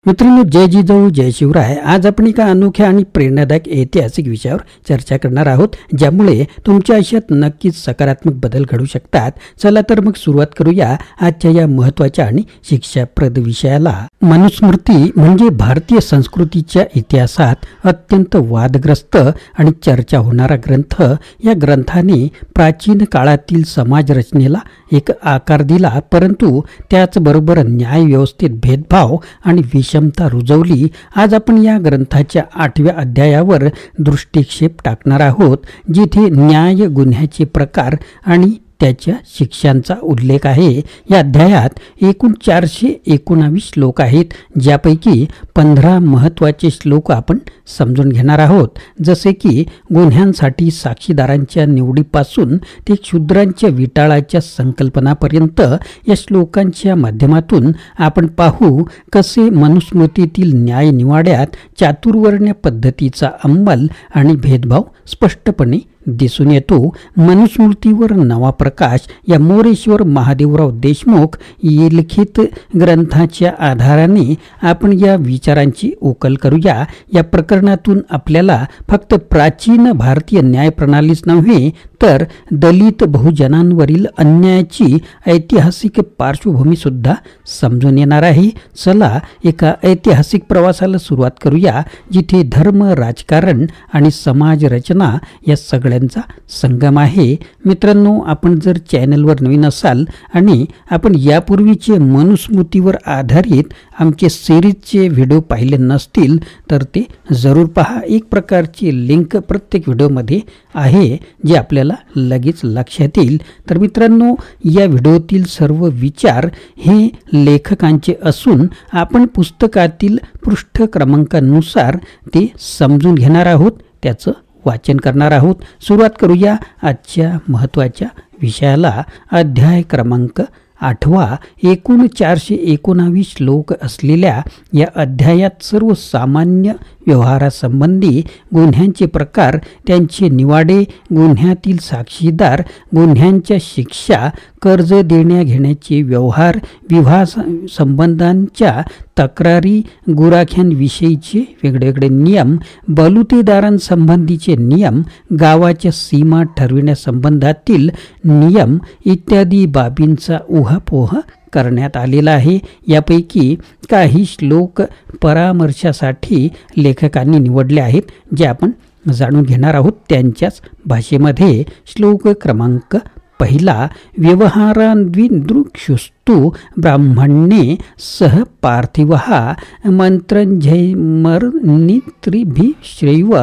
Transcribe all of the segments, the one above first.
मित्रांनो, जय जिजाऊ जय शिवराय. आज आपण एका अनोख्या आणि प्रेरणादायक ऐतिहासिक विषयावर चर्चा करणार आहोत, ज्यामुळे तुमच्या आयुष्यात नक्कीच सकारात्मक बदल घडू शकतात. चला तर मग सुरुवात करूया आजच्या या महत्त्वाच्या आणि शिक्षाप्रद विषयाला. मनुस्मृती म्हणजे भारतीय संस्कृतीच्या इतिहासात अत्यंत वादग्रस्त आणि चर्चा होणारा ग्रंथ. या ग्रंथाने प्राचीन काळातील समाज रचनेला एक आकार दिला, परंतु त्याचबरोबर न्याय व्यवस्थेत भेदभाव आणि विषमता रुजवली. आज आपण या ग्रंथाच्या 8व्या अध्यायावर दृष्टिक्षेप टाकणार आहोत, जिथे न्याय, गुन्ह्याचे प्रकार आणि त्याच्या शिक्षांचा उल्लेख आहे. या अध्यायात एकूण 419 श्लोक आहेत, ज्यापैकी 15 महत्त्वाचे श्लोक आपण समजून घेणार आहोत. जसे की गुन्ह्यांसाठी साक्षीदारांच्या निवडीपासून ते शूद्रांच्या विटाळाच्या संकल्पनापर्यंत या श्लोकांच्या माध्यमातून आपण पाहू कसे मनुस्मृतीतील न्याय निवाड्यात चातुर्वर्ण्य पद्धतीचा अंमल आणि भेदभाव स्पष्टपणे दिसून येतो. मनुस्मृतीवर नवा प्रकाश या मोरेश्वर महादेवराव देशमुख या लिखित ग्रंथाच्या आधाराने आपण या विचारांची उकल करूया. या प्रकरणातून आपल्याला फक्त प्राचीन भारतीय न्यायप्रणालीच नव्हे, तर दलित बहुजनांवरील अन्यायाची ऐतिहासिक पार्श्वभूमी सुद्धा समजून येणार आहे. चला एका ऐतिहासिक प्रवासाला सुरुवात करूया, जिथे धर्म, राजकारण आणि समाज रचना या सगळ्यांचा संगम आहे. मित्रांनो, आपण जर चॅनलवर नवीन असाल आणि आपण यापूर्वीचे मनुस्मृतीवर आधारित आमचे सिरीजचे व्हिडिओ पाहिले नसतील तर ते जरूर पहा. एक प्रकारची लिंक प्रत्येक व्हिडिओमध्ये आहे, जे आपल्याला लगेच लक्षात येईल. तर मित्रांनो, या व्हिडिओतील सर्व विचार हे लेखकांचे असून आपण पुस्तकातील पृष्ठ क्रमांकानुसार ते समजून घेणार आहोत, त्याचं वाचन करणार आहोत. सुरुवात करूया आजच्या महत्त्वाच्या विषयाला. अध्याय क्रमांक 8. एकूण 419 श्लोक असलेल्या या अध्यायात सर्व सामान्य व्यवहारासंबंधी, गुन्ह्यांचे प्रकार, त्यांचे निवाडे, गुन्ह्यातील साक्षीदार, गुन्ह्यांच्या शिक्षा, कर्ज देण्या घेण्याचे व्यवहार, विवाह संबंधांच्या तक्रारी, गुराख्यांविषयीचे वेगवेगळे नियम, बलुतेदारांसंबंधीचे नियम, गावाच्या सीमा ठरविण्यासंबंधातील नियम इत्यादी बाबींचा उहापोह करण्यात आलेला आहे. यापैकी काही श्लोक परामर्शासाठी लेखकांनी निवडले आहेत, जे आपण जाणून घेणार आहोत त्यांच्याच भाषेमध्ये. श्लोक क्रमांक 1. व्यवहाराद्विदृक्षुस्तु ब्राह्मणे सह पार्थिवः मंत्रंजयमर्नित्रिभिश्रैव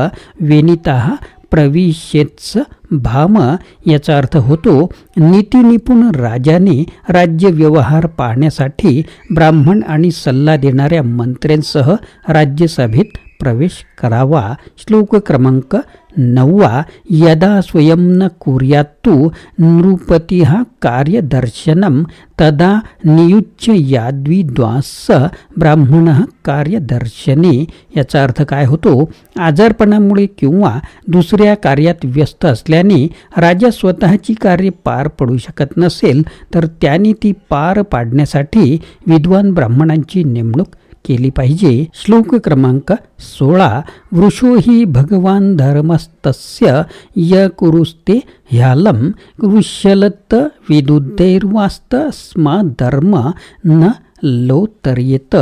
वेनिताः प्रविशेत्स भाम. याचा अर्थ होतो, नीतिनिपुण राजाने राज्य व्यवहार पाहण्यासाठी ब्राह्मण आणि सल्ला देणाऱ्या मंत्र्यांसह राज्यसभेत प्रवेश करावा. श्लोक क्रमांक 9. यदा स्वयं न कुर्यात्तु नृपतिः कार्यदर्शनं तदा नियुच्य याद्विद्वांस ब्राह्मणः कार्यदर्शने. याचा अर्थ काय होतो, आजारपणामुळे किंवा दुसऱ्या कार्यात व्यस्त असल्याने राजा स्वतःची कार्य पार पडू शकत नसेल, तर त्याने ती पार पाडण्यासाठी विद्वान ब्राह्मणांची नेमणूक केली पाहिजे. श्लोक क्रमांक 16. वृषो हि भगवान धर्मस्तस्य य कुरुस्ते ह्यालं कृष्यलत विदुद्धैर्वास्त स्मा धर्म न लोतर्येत.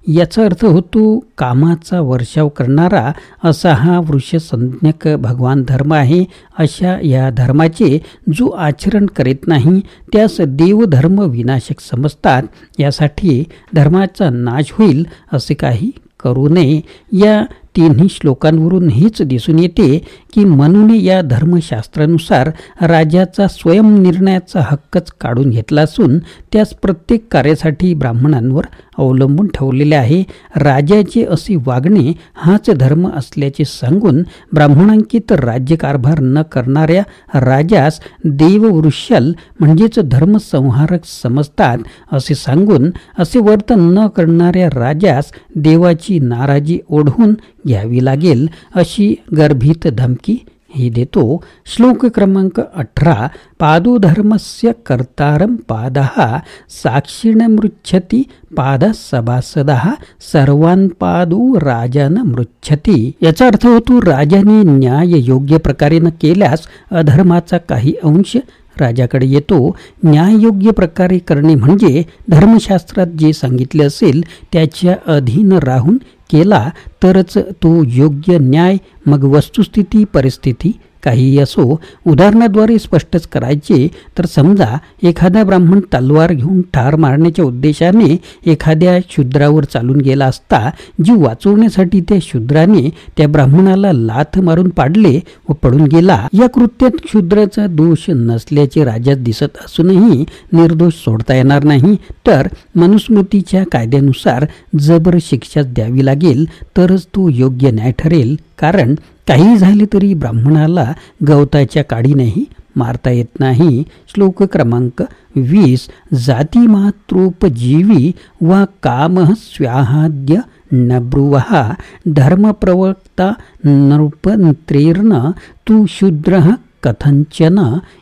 याचा अर्थ होतो, कामाचा वर्षाव करणारा असा हा वृषसंज्ञक भगवान धर्म आहे. अशा या धर्माचे जो आचरण करीत नाही, त्यास देवधर्म विनाशक समजतात. यासाठी धर्माचा नाश होईल असे काही करू नये. या तिन्ही श्लोकांवरून हेच दिसून येते की मनुने या धर्मशास्त्रानुसार राजाचा स्वयंनिर्णयाचा हक्कच काढून घेतला असून त्यास प्रत्येक कार्यासाठी ब्राह्मणांवर अवलंबून ठेवलेले आहे. राजाचे असे वागणे हाच धर्म असल्याचे सांगून ब्राह्मणांकित राज्यकारभार न करणाऱ्या राजास देववृषल म्हणजेच धर्मसंहारक समजतात असे सांगून, असे वर्तन न करणाऱ्या राजास देवाची नाराजी ओढवून घ्यावी लागेल अशी गर्भित धमकी ही देतो. श्लोक क्रमांक 18. पादोधर्मस्य कर्तारं पादः साक्षिण मृच्छति पाद सभासदः सर्वान पादो राजान मृच्छति. याचा अर्थ होतो राजाने न्याय योग्य प्रकारे न केल्यास अधर्माचा काही अंश राजाकडे येतो. न्याय योग्य प्रकारे करणे म्हणजे धर्मशास्त्रात जे सांगितले असेल त्याच्या अधीन राहून केला तरच तो योग्य न्याय. मग वस्तुस्थिती परिस्थिती काहीही असो. उदाहरणाद्वारे स्पष्टच करायचे तर समजा एखादा ब्राह्मण तलवार घेऊन ठार मारण्याच्या उद्देशाने एखाद्या शूद्रावर चालून गेला असता जीव वाचवण्यासाठी त्या शूद्राने त्या ब्राह्मणाला लाथ मारून पाडले व पडून गेला. या कृत्यात शूद्राचा दोष नसल्याचे राजात दिसत असूनही निर्दोष सोडता येणार नाही, तर मनुस्मृतीच्या कायद्यानुसार जबर शिक्षा द्यावी लागेल तरच तो योग्य न्याय ठरेल. कारण काही झाले तरी ब्राह्मणाला गवताच्या काडीनेही मारता येत नाही. श्लोक क्रमांक 20. जाती मात्रोपजीवी वा काम स्वाहाद्य नब्रुवः धर्मप्रवक्ता नृपंत्रेर्न तू शूद्र कथंचन.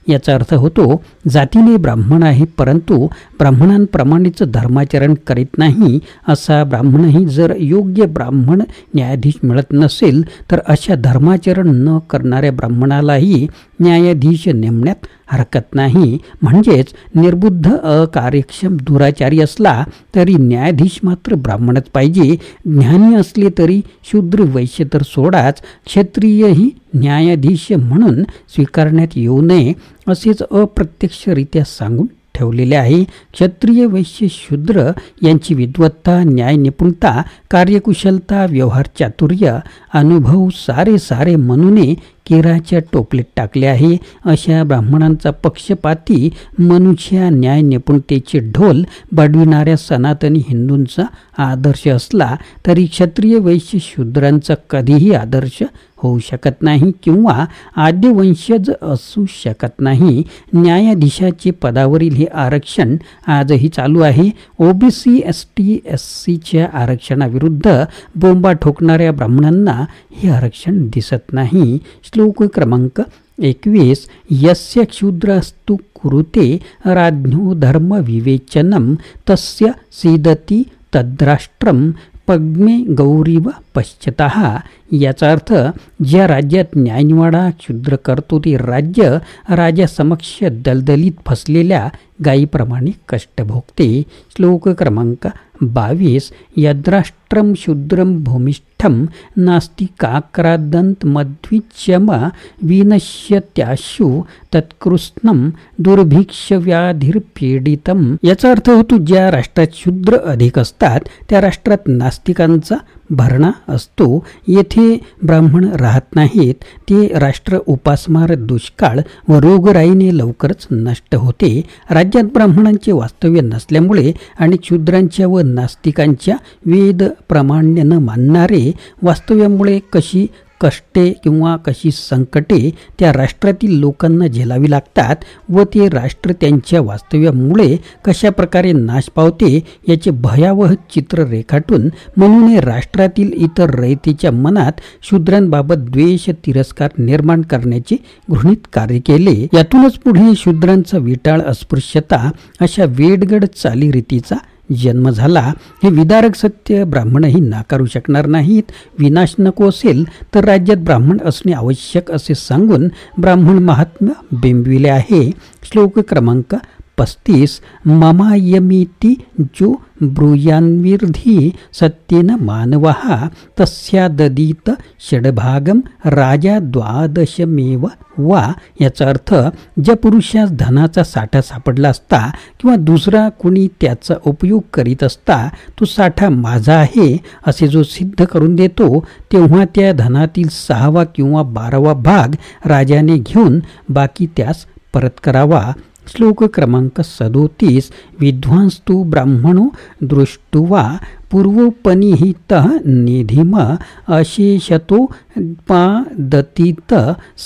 याचा अर्थ होतो जातीने ब्राह्मण आहे परंतु ब्राह्मणांप्रमाणेच धर्माचरण करीत नाही असा ब्राह्मणही जर योग्य ब्राह्मण न्यायाधीश मिळत नसेल तर अशा धर्माचरण न करणाऱ्या ब्राह्मणालाही न्यायाधीश नेमण्यात हरकत नाही. म्हणजेच निर्बुद्ध अकार्यक्षम दुराचारी असला तरी न्यायाधीश मात्र ब्राह्मणच पाहिजे. ज्ञानी असले तरी शूद्र वैश्य तर सोडाच, क्षत्रियही न्यायाधीश म्हणून स्वीकारण्यात येऊ नये असेच अप्रत्यक्षरित्या सांगून ठेवलेले आहे. क्षत्रिय वैश्य शूद्र यांची विद्वत्ता, न्याय निपुणता, कार्यकुशलता, व्यवहार चातुर्य, अनुभव सारे मनूने केराच्या टोपलीत टाकले आहे. अशा ब्राह्मणांचा पक्षपाती मनुष्य न्याय निपुणतेचे ढोल बडविणाऱ्या सनातनी हिंदूंचा आदर्श असला तरी क्षत्रिय वैश्य शूद्रांचा कधीही आदर्श होऊ शकत नाही किंवा आद्यवंशज असू शकत नाही. न्यायाधीशाचे पदावरील हे आरक्षण आजही चालू आहे. ओबीसी ST SCच्या आरक्षणाविरुद्ध बोंबा ठोकणाऱ्या ब्राह्मणांना हे आरक्षण दिसत नाही. श्लोक क्रमांक 21. यस्य क्षुद्रस्तु कुरुते राज्ञो धर्म विवेचनम तस्य सीदती तद्राष्ट्रम पद्मे गौरीव पश्चतः. याचा अर्थ ज्या राज्यात न्यायनिवाडा क्षुद्र करतो ते राज्य राजासमक्ष दलदलीत फसलेल्या गायीप्रमाणे कष्ट भोगते. श्लोक क्रमांक 22. यद्राष्ट्रम शूद्रम भूमिष्ठम नास्ति काक्रादंत मध्विच्यम विनश्यत्याशु तत्कृष्णम दुर्भिक्षव्याधिर्पीडितम. याचा अर्थ होतो ज्या राष्ट्रात शूद्र अधिक असतात त्या राष्ट्रात नास्तिकांचा भरणा असतो. येथे ब्राह्मण राहत नाहीत. ते राष्ट्र उपासमार, दुष्काळ व रोगराईने लवकरच नष्ट होते. राज्यात ब्राह्मणांचे वास्तव्य नसल्यामुळे आणि शूद्रांच्या व नास्तिकांच्या वेद प्रामाण्य न मानणारे वास्तव्यामुळे कशी कष्टे किंवा कशी संकटे त्या राष्ट्रातील लोकांना झेलावी लागतात व ते राष्ट्र त्यांच्या वास्तव्यामुळे कशा प्रकारे नाश पावते याचे भयावह चित्र रेखाटून म्हणून राष्ट्रातील इतर रयतेच्या मनात शूद्रांबाबत द्वेष तिरस्कार निर्माण करण्याचे घृणित कार्य केले. यातूनच पुढे शूद्रांचा विटाळ, अस्पृश्यता अशा वेडगड चालीरीतीचा जन्म झाला. हे विदारक सत्य ब्राह्मणही नाकारू शकणार नाहीत. विनाश नको असेल तर राज्यात ब्राह्मण असणे आवश्यक असे सांगून ब्राह्मण महात्म्य बिंबविले आहे. श्लोक क्रमांक 35. ममायमिति जो ब्रूयान्विर्धी सत्येन मानवः तस्याददीत षड्भागम राजा द्वादशमेव वा. याचा अर्थ ज्या पुरुषास धनाचा साठा सापडला असता किंवा दुसरा कुणी त्याचा उपयोग करीत असता तो साठा माझा आहे असे जो सिद्ध करून देतो तेव्हा त्या धनातील 6वा किंवा 12वा भाग राजाने घेऊन बाकी त्यास परत करावा. श्लोक क्रमांक 37. विद्वांस्तु ब्राह्मणो दृष्टुवा पूर्वोपनिहितः निधिम अशेषतो पादतीत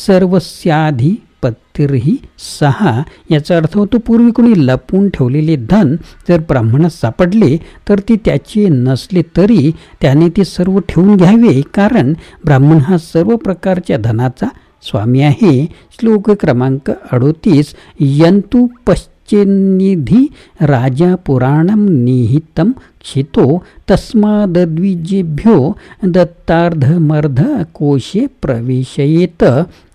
सर्वस्याधिपतिर्हि सहा. याचा अर्थ होतो पूर्वी कोणी लपवून ठेवलेले धन जर ब्राह्मणास सापडले तर ते त्याचे नसले तरी त्याने ते सर्व ठेवून घ्यावे, कारण ब्राह्मण हा सर्व प्रकारच्या धनाचा स्वामी आहे. श्लोक क्रमांक 38. यंतु पश्चेन्निधी राजा पुराणम निहितम क्षितो तस्माद्विजेभ्यो दत्तार्धमर्ध कोशे प्रवेशयेत.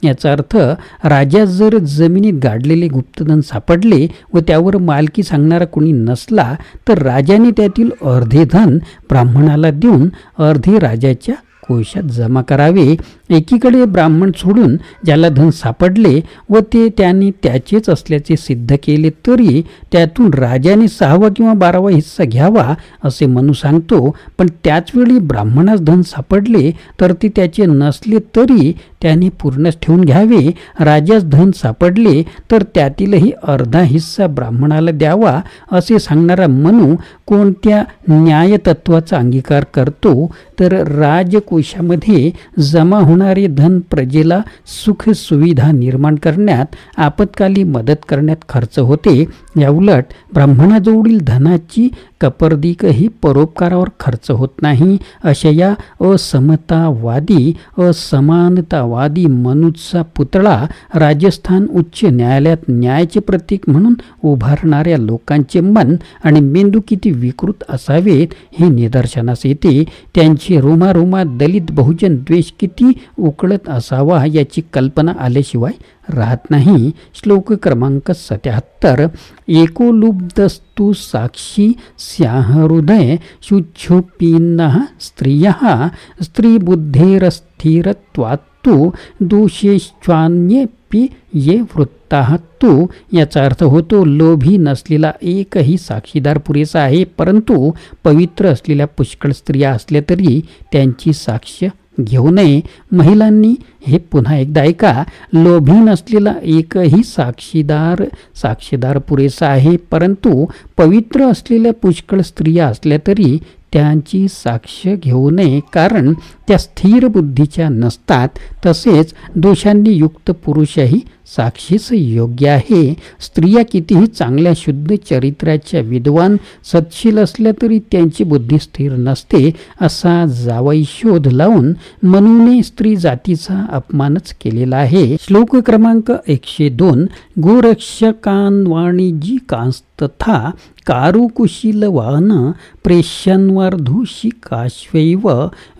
याचा अर्थ, राजा जर जमिनीत गाडलेले गुप्तधन सापडले व त्यावर मालकी सांगणारा कोणी नसला तर राजाने त्यातील अर्धे धन ब्राह्मणाला देऊन अर्धे राजाच्या कोशात जमा करावे. एकीकडे ब्राह्मण सोडून ज्याला धन सापडले व ते त्याने त्याचेच असल्याचे सिद्ध केले तरी त्यातून राजाने 6वा किंवा 12वा हिस्सा घ्यावा असे म्हणू सांगतो. पण त्याचवेळी ब्राह्मणास धन सापडले तर ते त्याचे नसले तरी त्याने पूर्णच ठेवून घ्यावे. राजास धन सापडले तर त्यातीलही अर्धा हिस्सा ब्राह्मणाला द्यावा असे सांगणारा मनू कोणत्या न्यायतत्वाचा अंगीकार करतो? तर राजकोशामध्ये जमा होणारे धन प्रजेला सुख सुविधा निर्माण करण्यात, आपत्काली मदत करण्यात खर्च होते. याउलट ब्राह्मणाजवळील धनाची कपर्दिकही परोपकारावर खर्च होत नाही. अशा या असमतावादी असमानतावादी मनूचा पुतळा राजस्थान उच्च न्यायालयात न्यायाचे प्रतीक म्हणून उभारणाऱ्या लोकांचे मन आणि मेंदू किती विकृत असावेत हे निदर्शनास येते. त्यांचे रोमारोमात दलित बहुजन द्वेष किती उकळत असावा याची कल्पना आल्याशिवाय राहत नाही. श्लोक क्रमांक 77. एकोलुब्धस्तु साक्षी स्याहृदय शुच्छोपीन्नः स्त्रियः स्त्रीबुद्धेरस्थिरत्वात्तु दोषेश्चान्येऽपि ये वृत्ताः तु. याचा अर्थ होतो, लोभी नसलेला एकही साक्षीदार पुरेसा आहे, परंतु पवित्र असलेल्या पुष्कळ स्त्रिया असल्या तरी त्यांची साक्ष घेऊ नये. महिलांनी हे पुन्हा एकदा ऐका. लोभी नसलेला एकही साक्षीदार पुरेसा आहे, परंतु पवित्र असलेल्या पुष्कळ स्त्रिया असल्या तरी त्यांची साक्ष घेऊ नये, कारण त्या स्थिर बुद्धीच्या नसतात. तसेच दोषांनी युक्त पुरुषही साक्षीस योग्य आहे. स्त्रिया कितीही चांगल्या शुद्ध चरित्राच्या विद्वान सत्शील असल्या तरी त्यांची बुद्धी स्थिर नसते असा जावई शोध लावून मनूने स्त्री जातीचा अपमानच केलेला आहे. श्लोक क्रमांक 102. गोरक्षकान्वाणिजिकांस्तथा कारुकुशीलवान प्रेष्यन्वर्धुषिकाश्वैव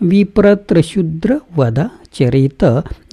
विप्रत्रशूद्र वदा चरेत.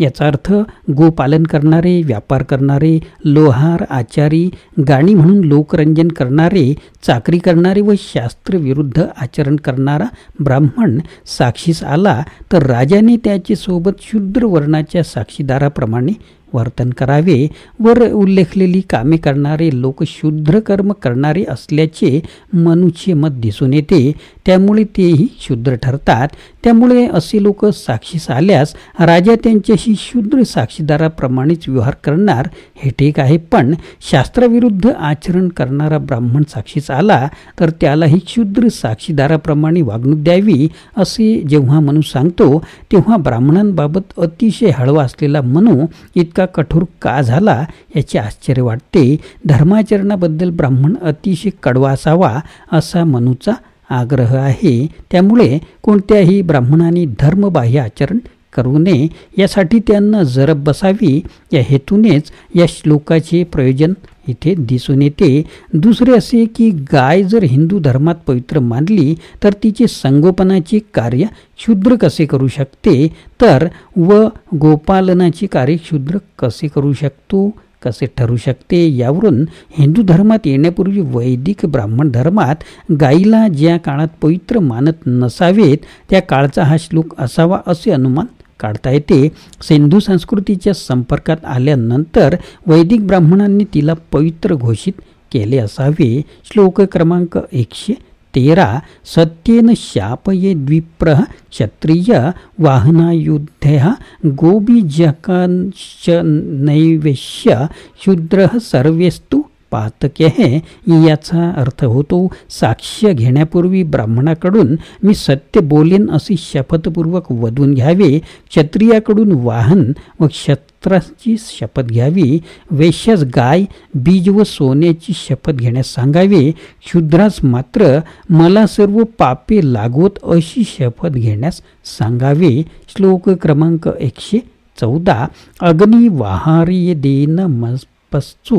याचा अर्थ, गोपालन करणारे, व्यापार करणारे, लोहार, आचारी, गाणी म्हणून लोकरंजन करणारे, चाकरी करणारे व शास्त्रविरुद्ध आचरण करणारा ब्राह्मण साक्षीस आला तर राजाने त्याचे सोबत शूद्र वर्णाच्या साक्षीदाराप्रमाणे वर्तन करावे. वर उल्लेखलेली कामे करणारे लोक शूद्र कर्म करणारे असल्याचे मनूचे मत दिसून येते, त्यामुळे तेही शूद्र ठरतात. त्यामुळे असे लोक साक्षीस आल्यास राजा त्यांच्याशी शूद्र साक्षीदाराप्रमाणेच व्यवहार करणार हे ठीक आहे. पण शास्त्राविरुद्ध आचरण करणारा ब्राह्मण साक्षीस आला तर त्यालाही शूद्र साक्षीदाराप्रमाणे वागणूक द्यावी असे जेव्हा मनू सांगतो तेव्हा ब्राह्मणांबाबत अतिशय हळवा असलेला मनू इतका कठोर का झाला याचे आश्चर्य वाटते. धर्माचरणाबद्दल ब्राह्मण अतिशय कडवा असावा असा मनूचा आग्रह आहे. त्यामुळे कोणत्याही ब्राह्मणाने धर्मबाह्य आचरण करू नये यासाठी त्यांना जरब बसावी या हेतूनेच या श्लोकाचे प्रयोजन इथे दिसून येते. दुसरे असे की गाय जर हिंदू धर्मात पवित्र मानली तर तिचे संगोपनाचे कार्य शूद्र कसे करू शकते, तर व गोपालनाचे कार्य शूद्र कसे करू शकतो, कसे ठरू शकते. यावरून हिंदू धर्मात येण्यापूर्वी वैदिक ब्राह्मण धर्मात गायीला ज्या काळात पवित्र मानत नसावेत त्या काळचा हा श्लोक असावा असे अनुमान काढता येते. सिंधू संस्कृतीच्या संपर्कात आल्यानंतर वैदिक ब्राह्मणांनी तिला पवित्र घोषित केले असावे. श्लोक क्रमांक 113. सत्येन शापये द्विप्रः क्षत्रिय वाहनायुद्धः गोबीजकांश नैवेश्य शूद्रः सर्वेस्तु पातके है. याचा अर्थ होतो, साक्ष्य घेण्यापूर्वी ब्राह्मणाकडून मी सत्य बोलेन अशी शपथपूर्वक वदवून घ्यावे. क्षत्रियाकडून वाहन व क्षत्राची शपथ घ्यावी. वैश्यास गाय, बीज व सोन्याची शपथ घेण्यास सांगावे. शूद्रास मात्र मला सर्व पापे लागवत अशी शपथ घेण्यास सांगावे. श्लोक क्रमांक 114. 14 अग्निवाहार्यदेन मस्पस्सु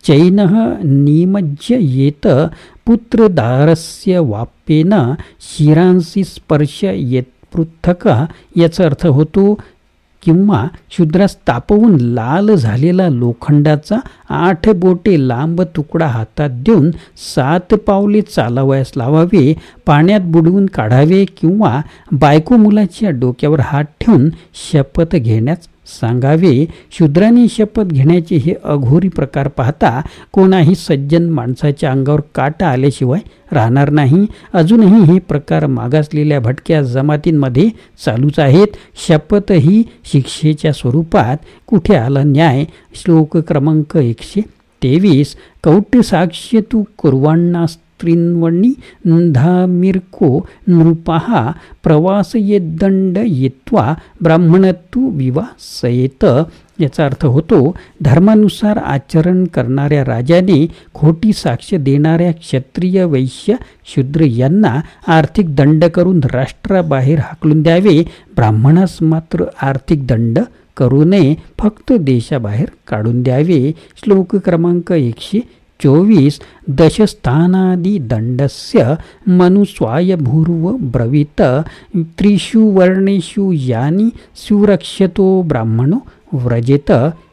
चैनः निमज्य येत पुत्रदारस्य वाप्येन शिरांसी स्पर्श येत पृथक याचा अर्थ होतो किंवा शूद्रास तापवून लाल झालेला लोखंडाचा 8 बोटे लांब तुकडा हातात देऊन 7 पावले चालवायस लावावे, पाण्यात बुडवून काढावे किंवा बायको मुलाच्या डोक्यावर हात ठेवून शपथ घेण्यास सांगावे. शूद्राने शपथ घेण्याचे हे अघोरी प्रकार पाहता कोणाही सज्जन माणसाच्या अंगावर काटा आल्याशिवाय राहणार नाही. अजूनही हे प्रकार मागासलेल्या भटक्या जमातींमध्ये चालूच आहेत. शपथ ही शिक्षेच्या स्वरूपात कुठे आला न्याय. श्लोक क्रमांक 123 कौट्य साक्ष्य तू कुर्वाण्णास्त्रिन्वणी धामिर्को नृपाहा प्रवास येदंड येत्वा ब्राह्मणत्व विवासयेत. याचा अर्थ होतो धर्मानुसार आचरण करणाऱ्या राजाने खोटी साक्ष देणाऱ्या क्षत्रिय वैश्य शूद्र यांना आर्थिक दंड करून राष्ट्राबाहेर हाकलून द्यावे. ब्राह्मणास मात्र आर्थिक दंड करू नये, फक्त देशाबाहेर काढून द्यावे. श्लोक क्रमांक 124 दशस्थानादि दंडस्य मनुस्वायभूर्व ब्रवीत त्रिषु वर्णेषु यानी सुरक्षतो ब्राह्मणो व्रजेत.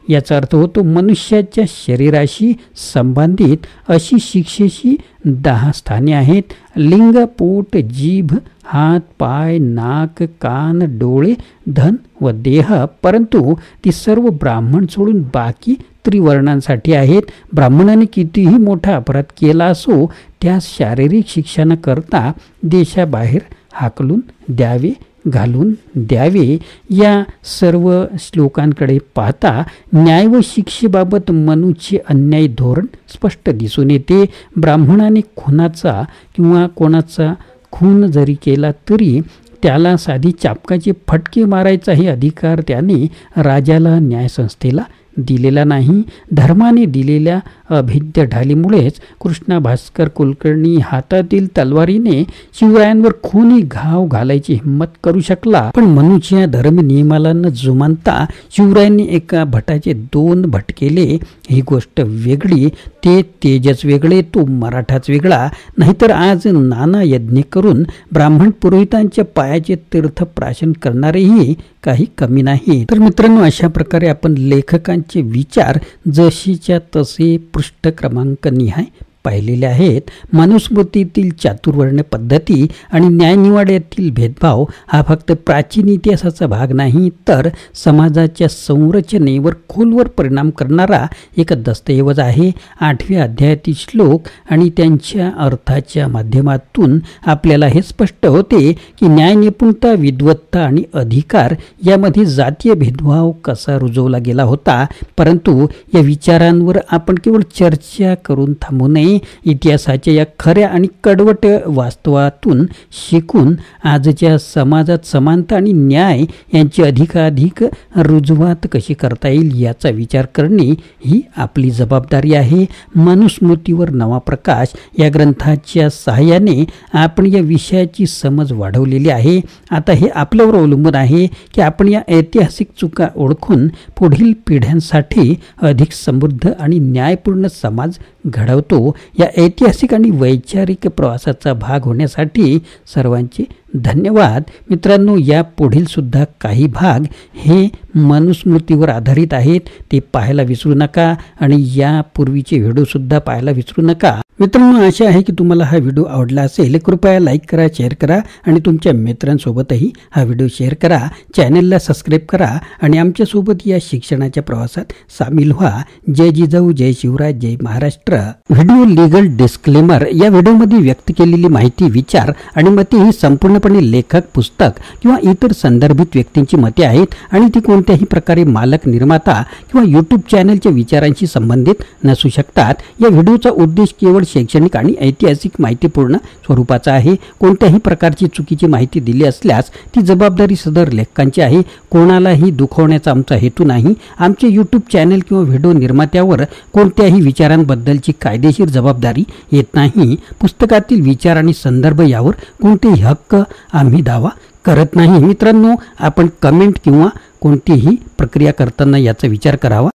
याचा अर्थ होतो मनुष्याच्या शरीराशी संबंधित अशी शिक्षेची 10 स्थाने आहेत. लिंग, पोट, जीभ, हात, पाय, नाक, कान, डोळे, धन व देह. परंतु ती सर्व ब्राह्मण सोडून बाकी त्रिवर्णांसाठी आहेत. ब्राह्मणाने कितीही मोठा अपराध केला असो त्यास शारीरिक शिक्षा न करता देशाबाहेर हाकलून द्यावे, घालून द्यावे. या सर्व श्लोकांकडे पाहता न्याय व शिक्षेबाबत मनूचे अन्यायी धोरण स्पष्ट दिसून येते. ब्राह्मणाने खुनाचा किंवा कोणाचा खून जरी केला तरी त्याला साधी चापकाचे फटके मारायचाही अधिकार त्याने राजाला न्यायसंस्थेला दिलेला नाही. धर्माने दिलेल्या अभिद्य ढालीमुळेच कृष्णा भास्कर कुलकर्णी हातातील तलवारीने शिवरायांवर खूनी घाव घालायची हिंमत करू शकला. पण मनुष्य धर्म नियमाला न जुमानता शिवरायांनी एका भटाचे 2 भट केले. ही गोष्ट वेगळी, ते तेजच वेगळे, तो मराठाच वेगळा. नाहीतर आज नाना यज्ञ करून ब्राह्मण पुरोहितांच्या पायाचे तीर्थप्राशन करणारेही काही कमी नाही. तर मित्रांनो, अशा प्रकारे आपण लेखकांचे विचार जशीच्या तसे पृष्ठ क्रमांक निहाय पाहिलेले आहेत. मनुस्मृतीतील चातुर्वर्ण पद्धती आणि न्यायनिवाड्यातील भेदभाव हा फक्त प्राचीन इतिहासाचा भाग नाही, तर समाजाच्या संरचनेवर खोलवर परिणाम करणारा एक दस्तऐवज आहे. 8व्या अध्यायातील श्लोक आणि त्यांच्या अर्थाच्या माध्यमातून आपल्याला हे स्पष्ट होते की न्याय, निपुणता, विद्वत्ता आणि अधिकार यामध्ये जातीय भेदभाव कसा रुजवला गेला होता. परंतु या विचारांवर आपण केवळ चर्चा करून थांबू नये. इतिहासाच्या या खऱ्या आणि कडवट वास्तवातून शिकून आजच्या समाजात समानता आणि न्याय यांची अधिकाधिक रुजवात कशी करता येईल याचा विचार करणे ही आपली जबाबदारी आहे. मनुस्मृतीवर नवा प्रकाश या ग्रंथाच्या सहाय्याने आपण या विषयाची समज वाढवलेली आहे. आता हे आपल्यावर अवलंबून आहे की आपण या ऐतिहासिक चुका ओळखून पुढील पिढ्यांसाठी अधिक समृद्ध आणि न्यायपूर्ण समाज घडवतो. या ऐतिहासिक आणि वैचारिक प्रवासाचा भाग होण्यासाठी सर्वांचे धन्यवाद. मित्रांनो, या पुढील सुद्धा काही भाग हे मनुस्मृतीवर आधारित आहेत, ते पाहायला विसरू नका आणि यापूर्वीचे व्हिडिओसुद्धा पाहायला विसरू नका. मित्रांनो, आशा आहे की तुम्हाला हा व्हिडिओ आवडला असेल. कृपया लाईक करा, शेअर करा आणि तुमच्या मित्रांसोबतही हा व्हिडिओ शेअर करा. चॅनलला सबस्क्राईब करा आणि आमच्यासोबत या शिक्षणाच्या प्रवासात सामील व्हा. जय जिजाऊ, जय शिवराय, जय महाराष्ट्र. Video legal disclaimer. या व्हिडिओमध्ये व्यक्त केलेली माहिती, विचार आणि मते ही संपूर्णपणे लेखक, पुस्तक किंवा इतर संदर्भित व्यक्तींची मते आहेत आणि ती कोणत्याही प्रकारे मालक, निर्माता किंवा यूट्यूब चॅनलच्या विचारांशी संबंधित नसू शकतात. या व्हिडिओचा उद्देश केवळ शैक्षणिक आणि ऐतिहासिक माहितीपूर्ण स्वरूपाचा आहे. कोणत्याही प्रकारची चुकीची माहिती दिली असल्यास ती जबाबदारी सदर लेखकांची आहे. कोणालाही दुखवण्याचा आमचा हेतू नाही. आमचे यूट्यूब चॅनल किंवा व्हिडिओ निर्मात्यावर कोणत्याही विचारांबद्दलची कायदेशीर जबाबदारी येत नाही. पुस्तकातील विचार आणि संदर्भ यावर कोणतेही हक्क आम्ही दावा करत नाही. मित्रांनो, आपण कमेंट किंवा कोणतीही प्रक्रिया करताना याचा विचार करावा.